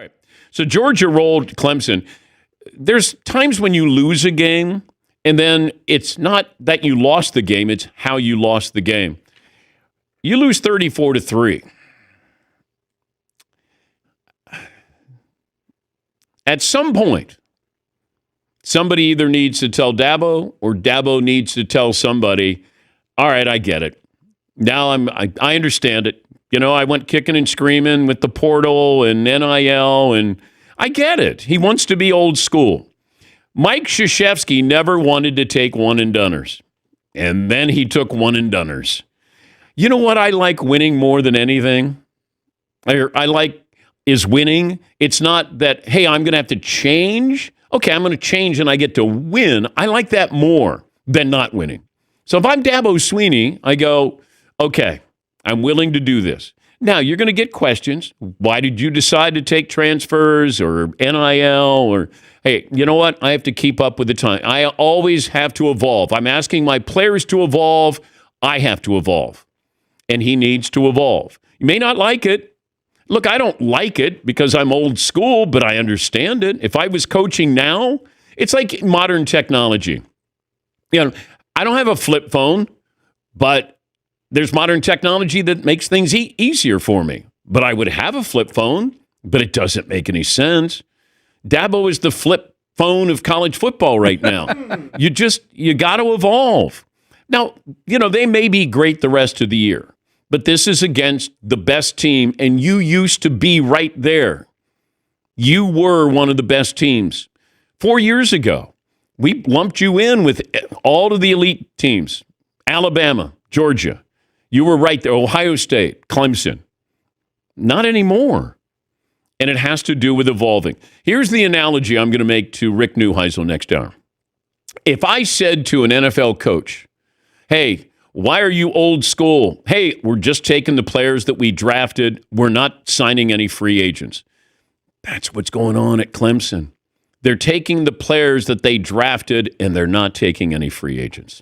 right. So Georgia rolled Clemson. There's times when you lose a game, and then it's not that you lost the game, it's how you lost the game. You lose 34-3. At some point, somebody either needs to tell Dabo or Dabo needs to tell somebody, all right, I get it. Now I understand it. You know, I went kicking and screaming with the portal and NIL, and I get it. He wants to be old school. Mike Krzyzewski never wanted to take one-and-doners, and then he took one-and-doners. You know what I like winning more than anything? I like is winning. It's not that, hey, I'm going to have to change. Okay, I'm going to change and I get to win. I like that more than not winning. So if I'm Dabo Swinney, I go, okay, I'm willing to do this. Now, you're going to get questions. Why did you decide to take transfers or NIL? Or, hey, you know what? I have to keep up with the time. I always have to evolve. I'm asking my players to evolve. I have to evolve. And he needs to evolve. You may not like it. Look, I don't like it because I'm old school, but I understand it. If I was coaching now, it's like modern technology. You know, I don't have a flip phone, but there's modern technology that makes things easier for me. But I would have a flip phone, but it doesn't make any sense. Dabo is the flip phone of college football right now. You got to evolve. Now, you know, they may be great the rest of the year, but this is against the best team, and you used to be right there. You were one of the best teams. 4 years ago, we lumped you in with all of the elite teams. Alabama, Georgia. You were right there. Ohio State, Clemson. Not anymore. And it has to do with evolving. Here's the analogy I'm going to make to Rick Neuheisel next hour. If I said to an NFL coach, hey, why are you old school? Hey, we're just taking the players that we drafted. We're not signing any free agents. That's what's going on at Clemson. They're taking the players that they drafted, and they're not taking any free agents.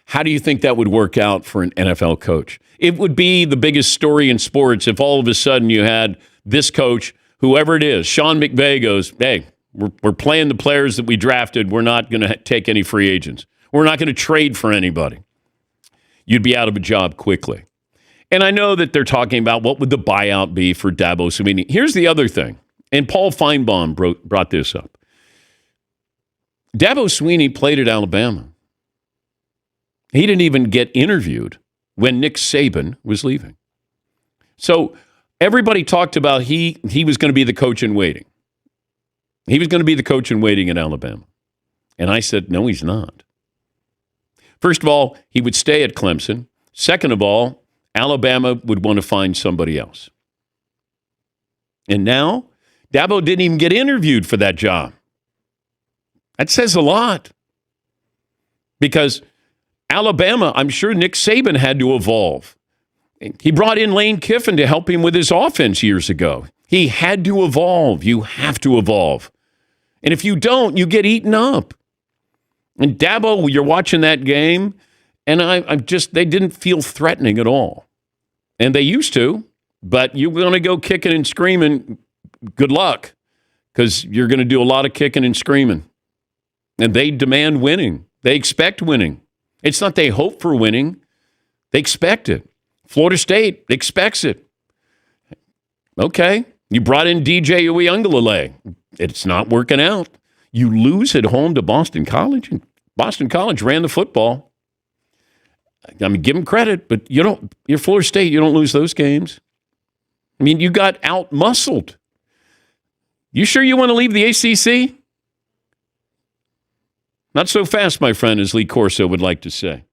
How do you think that would work out for an NFL coach? It would be the biggest story in sports if all of a sudden you had this coach, whoever it is, Sean McVay goes, hey, we're playing the players that we drafted. We're not going to take any free agents. We're not going to trade for anybody. You'd be out of a job quickly. And I know that they're talking about what would the buyout be for Dabo Swinney. Here's the other thing, and Paul Feinbaum brought this up. Dabo Swinney played at Alabama. He didn't even get interviewed when Nick Saban was leaving. So everybody talked about he was going to be the coach in waiting. He was going to be the coach in waiting in Alabama. And I said, no, he's not. First of all, he would stay at Clemson. Second of all, Alabama would want to find somebody else. And now, Dabo didn't even get interviewed for that job. That says a lot. Because Alabama, I'm sure Nick Saban had to evolve. He brought in Lane Kiffin to help him with his offense years ago. He had to evolve. You have to evolve. And if you don't, you get eaten up. And Dabo, you're watching that game, and they didn't feel threatening at all. And they used to, but you're going to go kicking and screaming, good luck, because you're going to do a lot of kicking and screaming. And they demand winning. They expect winning. It's not they hope for winning. They expect it. Florida State expects it. Okay, you brought in DJ Uiagalelei. It's not working out. You lose at home to Boston College, and Boston College ran the football. I mean, give them credit, but you're Florida State. You don't lose those games. I mean, you got out-muscled. You sure you want to leave the ACC? Not so fast, my friend, as Lee Corso would like to say.